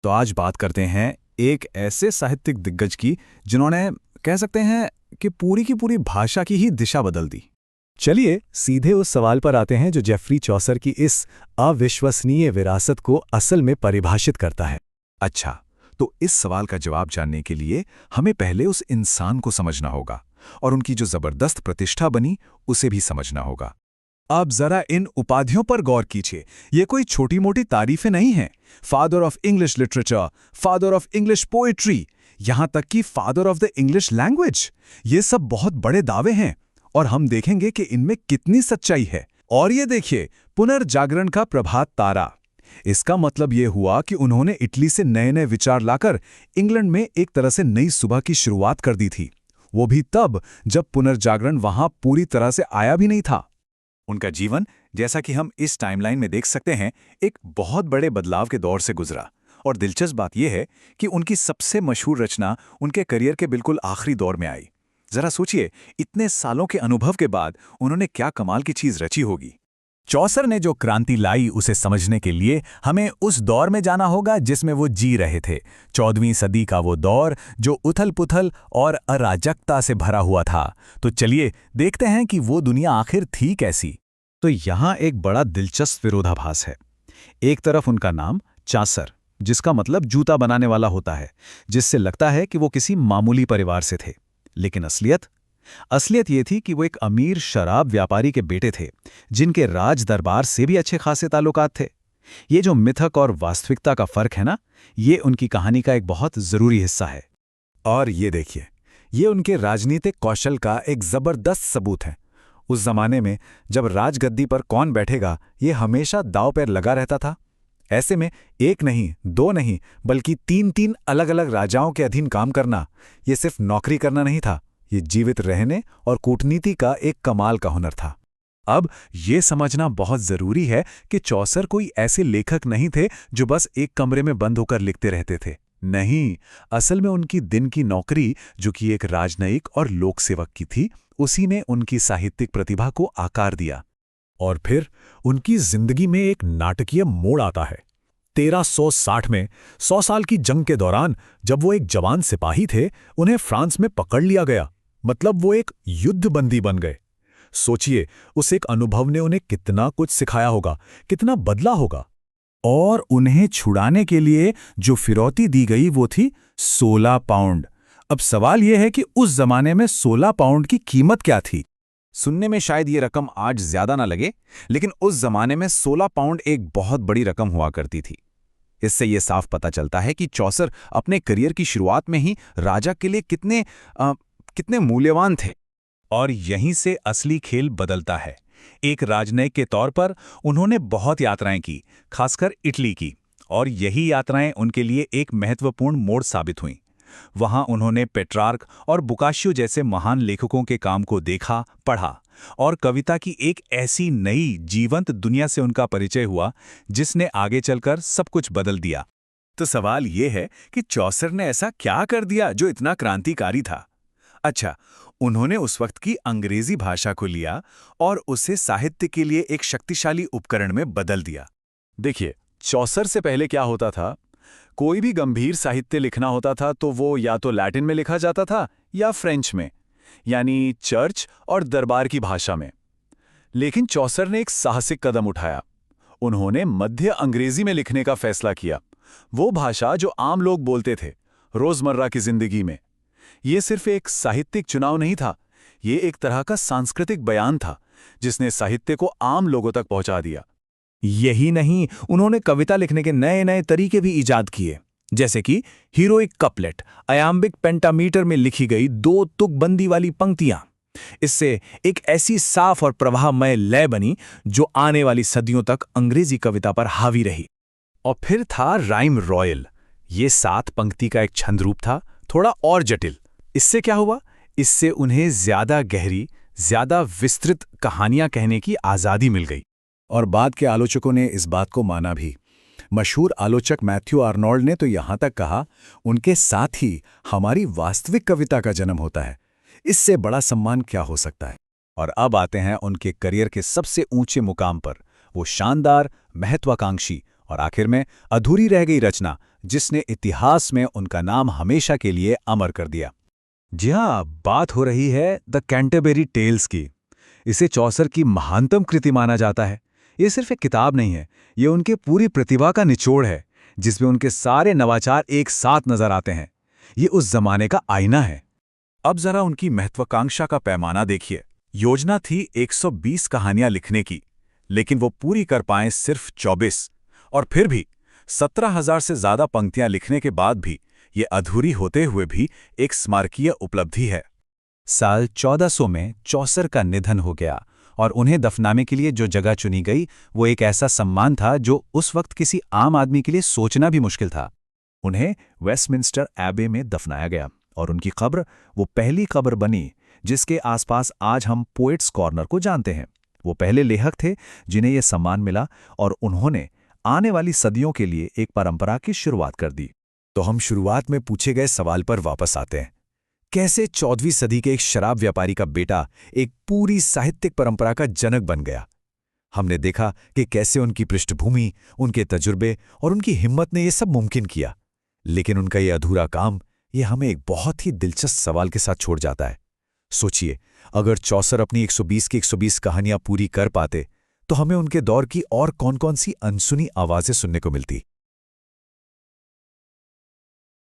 तो आज बात करते हैं एक ऐसे साहित्यिक दिग्गज की जिन्होंने कह सकते हैं कि पूरी की पूरी भाषा की ही दिशा बदल दी। चलिए सीधे उस सवाल पर आते हैं जो जेफरी चौसर की इस अविश्वसनीय विरासत को असल में परिभाषित करता है। अच्छा, तो इस सवाल का जवाब जानने के लिए हमें पहले उस इंसान को समझना होगा और उनकी जो जबरदस्त प्रतिष्ठा बनी उसे भी समझना होगा। आप जरा इन उपाधियों पर गौर कीजिए। ये कोई छोटी मोटी तारीफें नहीं हैं। Father of English literature, father of English poetry, यहां तक कि father of the English language, ये सब बहुत बड़े दावे हैं और हम देखेंगे कि इनमें कितनी सच्चाई है। और ये देखिए, पुनर्जागरण का प्रभात तारा। इसका मतलब ये हुआ कि उन्होंने इटली से नए नए विचार लाकर इंग्लैंड में एक तरह से नई सुबह की शुरुआत कर दी थी। वो भी तब जब पुनर्जागरण वहां पूरी तरह से आया भी नहीं था। उनका जीवन, जैसा कि हम इस टाइमलाइन में देख सकते हैं, एक बहुत बड़े बदलाव के दौर से गुजरा। और दिलचस्प बात यह है कि उनकी सबसे मशहूर रचना उनके करियर के बिल्कुल आखिरी दौर में आई। जरा सोचिए, इतने सालों के अनुभव के बाद उन्होंने क्या कमाल की चीज रची होगी। चौसर ने जो क्रांति लाई उसे समझने के लिए हमें उस दौर में जाना होगा जिसमें वो जी रहे थे। 14वीं सदी का वो दौर जो उथल-पुथल और अराजकता से भरा हुआ था। तो चलिए देखते हैं कि वो दुनिया आखिर थी कैसी। तो यहाँ एक बड़ा दिलचस्प विरोधाभास है। एक तरफ उनका नाम चासर, जिसका मतलब जूता बनाने वाला होता है, जिससे लगता है कि वो किसी मामूली परिवार से थे। लेकिन असलियत ये थी कि वो एक अमीर शराब व्यापारी के बेटे थे, जिनके राज दरबार से भी अच्छे खासे ताल्लुकात थे। ये जो मिथक और वास्तविकता का फर्क है ना, ये उनकी कहानी का एक बहुत जरूरी हिस्सा है। और ये देखिए, ये उनके राजनीतिक कौशल का एक जबरदस्त सबूत है। उस जमाने में जब राजगद्दी पर कौन बैठेगा, ये हमेशा दांव पर लगा रहता था। ऐसे में एक नहीं, दो नहीं, बल्कि तीन अलग अलग राजाओं के अधीन काम करना, ये सिर्फ नौकरी करना नहीं था, ये जीवित रहने और कूटनीति का एक कमाल का हुनर था। अब ये समझना बहुत जरूरी है कि चौसर कोई ऐसे लेखक नहीं थे जो बस एक कमरे में बंद होकर लिखते रहते थे। नहीं, असल में उनकी दिन की नौकरी, जो कि एक राजनयिक और लोकसेवक की थी, उसी ने उनकी साहित्यिक प्रतिभा को आकार दिया। और फिर उनकी जिंदगी में एक नाटकीय मोड़ आता है। 1360 में 100 साल की जंग के दौरान जब वो एक जवान सिपाही थे, उन्हें फ्रांस में पकड़ लिया गया। मतलब वो एक युद्धबंदी बन गए। सोचिए, उस एक अनुभव ने उन्हें कितना कुछ सिखाया होगा, कितना बदला होगा। और उन्हें छुड़ाने के लिए जो फिरौती दी गई वो थी 16 पाउंड। अब सवाल यह है कि उस जमाने में 16 पाउंड की कीमत क्या थी। सुनने में शायद ये रकम आज ज्यादा ना लगे, लेकिन उस जमाने में 16 पाउंड एक बहुत बड़ी रकम हुआ करती थी। इससे ये साफ पता चलता है कि चौसर अपने करियर की शुरुआत में ही राजा के लिए कितने मूल्यवान थे। और यहीं से असली खेल बदलता है। एक राजनयिक के तौर पर उन्होंने बहुत यात्राएं की, खासकर इटली की, और यही यात्राएं उनके लिए एक महत्वपूर्ण मोड़ साबित हुईं। वहां उन्होंने पेट्रार्क और बोकाशियो जैसे महान लेखकों के काम को देखा, पढ़ा, और कविता की एक ऐसी नई जीवंत दुनिया से उनका परिचय हुआ जिसने आगे चलकर सब कुछ बदल दिया। तो सवाल यह है कि चौसर ने ऐसा क्या कर दिया जो इतना क्रांतिकारी था। अच्छा, उन्होंने उस वक्त की अंग्रेजी भाषा को लिया और उसे साहित्य के लिए एक शक्तिशाली उपकरण में बदल दिया। देखिए, चौसर से पहले क्या होता था, कोई भी गंभीर साहित्य लिखना होता था तो वो या तो लैटिन में लिखा जाता था या फ्रेंच में, यानी चर्च और दरबार की भाषा में। लेकिन चौसर ने एक साहसिक कदम उठाया। उन्होंने मध्य अंग्रेजी में लिखने का फैसला किया, वो भाषा जो आम लोग बोलते थे रोजमर्रा की जिंदगी में। ये सिर्फ एक साहित्यिक चुनाव नहीं था, ये एक तरह का सांस्कृतिक बयान था जिसने साहित्य को आम लोगों तक पहुंचा दिया। यही नहीं, उन्होंने कविता लिखने के नए नए तरीके भी इजाद किए, जैसे कि हीरोइक कपलेट, आयाम्बिक पेंटामीटर में लिखी गई 2 तुकबंदी वाली पंक्तियां। इससे एक ऐसी साफ और प्रवाहमय लय बनी जो आने वाली सदियों तक अंग्रेजी कविता पर हावी रही। और फिर था राइम रॉयल। ये 7 पंक्ति का एक छंद रूप था, थोड़ा और जटिल। इससे क्या हुआ? इससे उन्हें ज्यादा गहरी, ज्यादा विस्तृत कहानियां कहने की आजादी मिल गई। और बाद के आलोचकों ने इस बात को माना भी। मशहूर आलोचक मैथ्यू आर्नोल्ड ने तो यहां तक कहा, उनके साथ ही हमारी वास्तविक कविता का जन्म होता है। इससे बड़ा सम्मान क्या हो सकता है। और अब आते हैं उनके करियर के सबसे ऊंचे मुकाम पर, वो शानदार, महत्वाकांक्षी और आखिर में अधूरी रह गई रचना जिसने इतिहास में उनका नाम हमेशा के लिए अमर कर दिया। जी हाँ, बात हो रही है द कैंटरबरी टेल्स की। इसे चौसर की महानतम कृति माना जाता है। ये सिर्फ एक किताब नहीं है, ये उनके पूरी प्रतिभा का निचोड़ है, जिसमें उनके सारे नवाचार एक साथ नजर आते हैं। ये उस जमाने का आईना है। अब जरा उनकी महत्वाकांक्षा का पैमाना देखिए। योजना थी 120 कहानियां लिखने की, लेकिन वो पूरी कर पाए सिर्फ 24। और फिर भी 17,000 से ज्यादा पंक्तियां लिखने के बाद भी ये अधूरी होते हुए भी एक स्मारकीय उपलब्धि है। साल 1400 में चौसर का निधन हो गया और उन्हें दफनाने के लिए जो जगह चुनी गई वो एक ऐसा सम्मान था जो उस वक्त किसी आम आदमी के लिए सोचना भी मुश्किल था। उन्हें वेस्टमिंस्टर एबे में दफनाया गया और उनकी कब्र वो पहली कब्र बनी जिसके आसपास आज हम पोएट्स कॉर्नर को जानते हैं। वो पहले लेखक थे जिन्हें यह सम्मान मिला और उन्होंने आने वाली सदियों के लिए एक परंपरा की शुरुआत कर दी। तो हम शुरुआत में पूछे गए सवाल पर वापस आते हैं। कैसे 14वीं सदी के एक शराब व्यापारी का बेटा एक पूरी साहित्यिक परंपरा का जनक बन गया? हमने देखा कि कैसे उनकी पृष्ठभूमि, उनके तजुर्बे और उनकी हिम्मत ने यह सब मुमकिन किया। लेकिन उनका ये अधूरा काम ये हमें एक बहुत ही दिलचस्प सवाल के साथ छोड़ जाता है। सोचिए, अगर चौसर अपनी 120 की 120 कहानियां पूरी कर पाते तो हमें उनके दौर की और कौन-कौन सी अनसुनी आवाजें सुनने को मिलती।